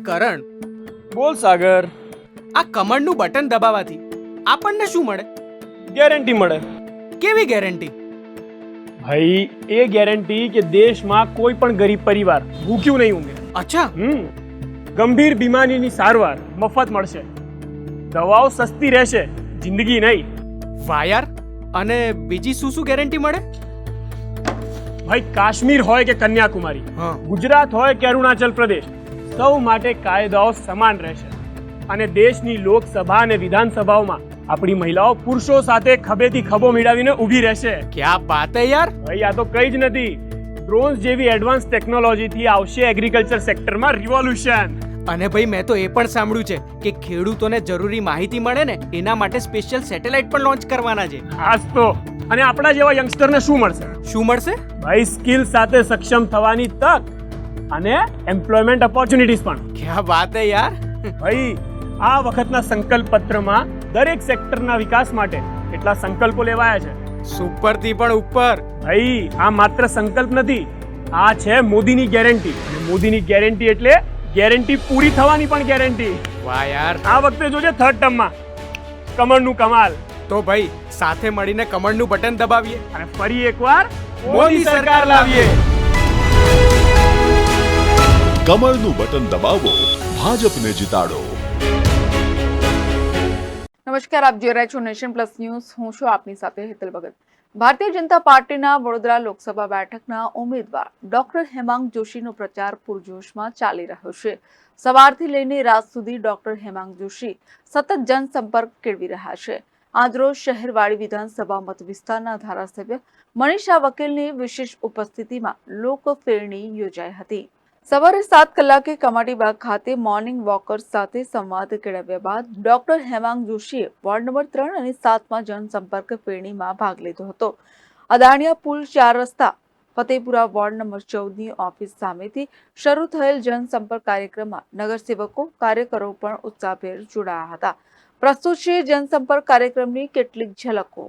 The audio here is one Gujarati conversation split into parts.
કરણ, બોલ સાગર. આ કમળનું બટન દબાવવાથી આપણને શું મળે? ગેરંટી મળે કેવી ગેરંટી? ભાઈ, એ ગેરંટી કે દેશમાં કોઈ પણ ગરીબ પરિવાર ભૂખ્યું નહીં ઊંઘે. અચ્છા, ગંભીર બીમારીની સારવાર મફત મળશે, દવાઓ સસ્તી રહેશે, જિંદગી નહીં. વાહ યાર. અને બીજી શું શું ગેરંટી મળે? ભાઈ, કાશ્મીર હોય કે કન્યાકુમારી, હા. ગુજરાત હોય કે અરુણાચલ પ્રદેશ, સૌ માટે કાયદાઓ સમાન રહેશે. અને દેશની લોકસભા અને વિધાનસભાઓમાં આપણી મહિલાઓ પુરુષો સાથે ખભેથી ખભો મિલાવીને ઊભી રહેશે. ક્યાં વાત હે યાર. ભાઈ, આ તો કઈ જ નથી. ડ્રોન્સ જેવી એડવાન્સ ટેકનોલોજીથી આવશે એગ્રીકલ્ચર સેક્ટરમાં રિવોલ્યુશન. અને ભાઈ, મેં તો એ પણ સાંભળ્યું છે કે ખેડૂતોને જરૂરી માહિતી મળે ને એના માટે સ્પેશિયલ સેટેલાઇટ પણ લોન્ચ કરવાના છે. હાસ તો. અને આપણા જેવા યંગસ્ટરને શું મળશે? શું મળશે? ભાઈ, સ્કિલ સાથે સક્ષમ થવાની તક અને એમ્પ્લોયમેન્ટ ઓપોર્ચ્યુનિટીઝ પણ. ક્યાં વાત હે યાર. ભાઈ, આ વખતના સંકલ્પ પત્રમાં દરેક સેક્ટરના વિકાસ માટે કેટલા સંકલ્પો લેવાયા છે. સુપરથી પણ ઉપર. ભાઈ, આ માત્ર સંકલ્પ નથી, આ છે મોદીની ગેરંટી. અને મોદીની ગેરંટી એટલે ગેરંટી પૂરી થવાની પણ ગેરંટી. વાહ યાર. આ વખતે જોજે થર્ડ ટર્મમાં કમળનું કમાલ. તો ભાઈ, સાથે મળીને કમળનું બટન દબાવીએ અને ફરી એકવાર મોદી સરકાર લાવીએ. કમળનું બટન દબાવો, ભાજપને જીતાડો. નમસ્કાર, આપ જોઈ રહ્યા છો નેશન પ્લસ ન્યૂઝ. હું છું આપની સાથે હેતલ ભગત. ભારતીય જનતા પાર્ટીના વડોદરા લોકસભા બેઠકના ઉમેદવાર ડોક્ટર હેમાંગ જોશીનો પ્રચાર પૂરજોશમાં ચાલી રહ્યો છે. સવારથી લઈને રાત સુધી ડોક્ટર હેમાંગ જોશી સતત જનસંપર્ક કેળવી રહ્યા છે. આજરોજ શહેરવાડી વિધાનસભા મત વિસ્તારના ધારાસભ્ય મનીષા વકીલની વિશેષ ઉપસ્થિતિમાં લોકફેરણી યોજાઈ હતી. સવારે 7 કલાકે કમાટીબાગ ખાતે મોર્નિંગ વોકર્સ સાથે સંવાદ કેળવ્યા બાદ ડોક્ટર હેમાંગ જોશીએ વોર્ડ નંબર 3 અને 7માં જનસંપર્ક ફેરણીમાં ભાગ લીધો હતો. અદાણિયા પુલ 4 રસ્તા ફતેપુરા વોર્ડ નંબર 14ની ઓફિસ સામેથી શરૂ થયેલ જનસંપર્ક કાર્યક્રમમાં નગરસેવકો, કાર્યકરો પણ ઉત્સાહભેર જોડાયા હતા. પ્રસ્તુત છે જનસંપર્ક કાર્યક્રમની કેટલીક ઝલકો.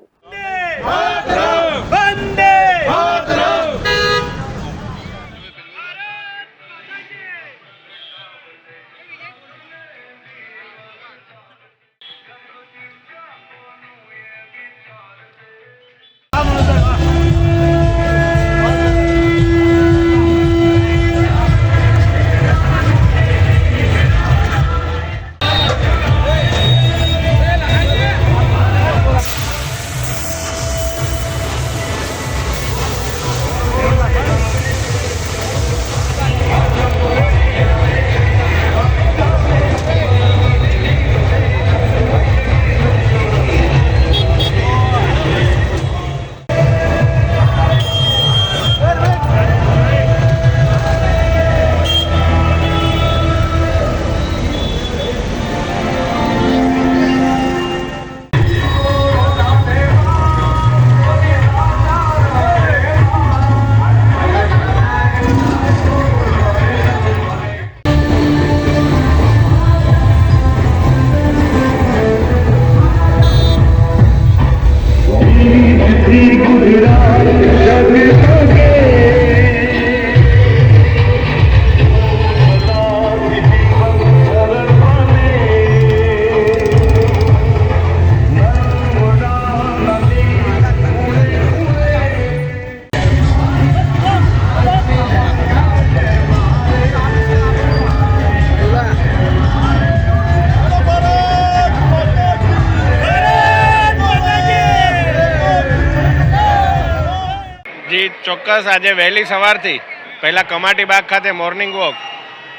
ચોક્કસ આજે વહેલી સવારથી પહેલાં કમાટીબાગ ખાતે મોર્નિંગ વોક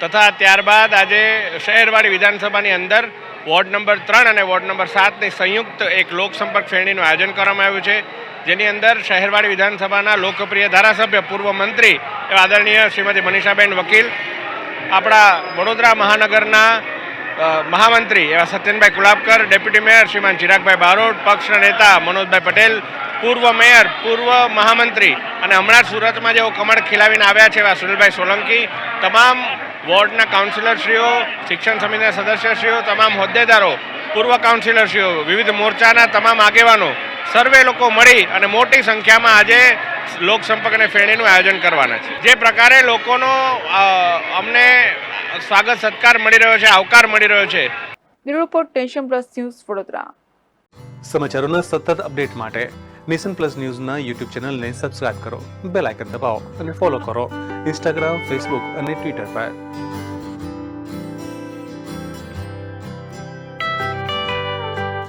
તથા ત્યારબાદ આજે શહેરવાડી વિધાનસભાની અંદર વોર્ડ નંબર 3 અને વોર્ડ નંબર 7ની સંયુક્ત એક લોકસંપર્ક ફેરણીનું આયોજન કરવામાં આવ્યું છે, જેની અંદર શહેરવાડી વિધાનસભાના લોકપ્રિય ધારાસભ્ય, પૂર્વ મંત્રી એવા આદરણીય શ્રીમતી મનીષાબેન વકીલ, આપણા વડોદરા મહાનગરના મહામંત્રી એવા સત્યનભાઈ કુલાબકર, ડેપ્યુટી મેયર શ્રીમાન ચિરાગભાઈ બારોટ, પક્ષના નેતા મનોજભાઈ પટેલ, પૂર્વ મેયર, પૂર્વ મહામંત્રી અને હમણાં સુરતમાં જેઓ કમળ ખીલાવીને આવ્યા છે એવા સુનિલભાઈ સોલંકી, તમામ વોર્ડના કાઉન્સિલરશ્રીઓ, શિક્ષણ સમિતિના સદસ્યશ્રીઓ, તમામ હોદ્દેદારો, પૂર્વ કાઉન્સિલરશ્રીઓ, વિવિધ મોરચાના તમામ આગેવાનો, સર્વે લોકો મળી અને મોટી સંખ્યામાં આજે લોકસંપર્ક અને ફેરણીનું આયોજન કરવાના છે. જે પ્રકારે લોકોનો અમને સ્વાગત સત્કાર મળી રહ્યો છે, આવકાર મળી રહ્યો છે. Bureau report nation plus news Vadodara. સમાચારોના સતત અપડેટ માટે નેશન પ્લસ ન્યૂઝના યુટ્યુબ ચેનલને સબસ્ક્રાઇબ કરો, બેલ આઇકન દબાવો અને ફોલો કરો ઇન્સ્ટાગ્રામ, ફેસબુક અને ટ્વિટર પર.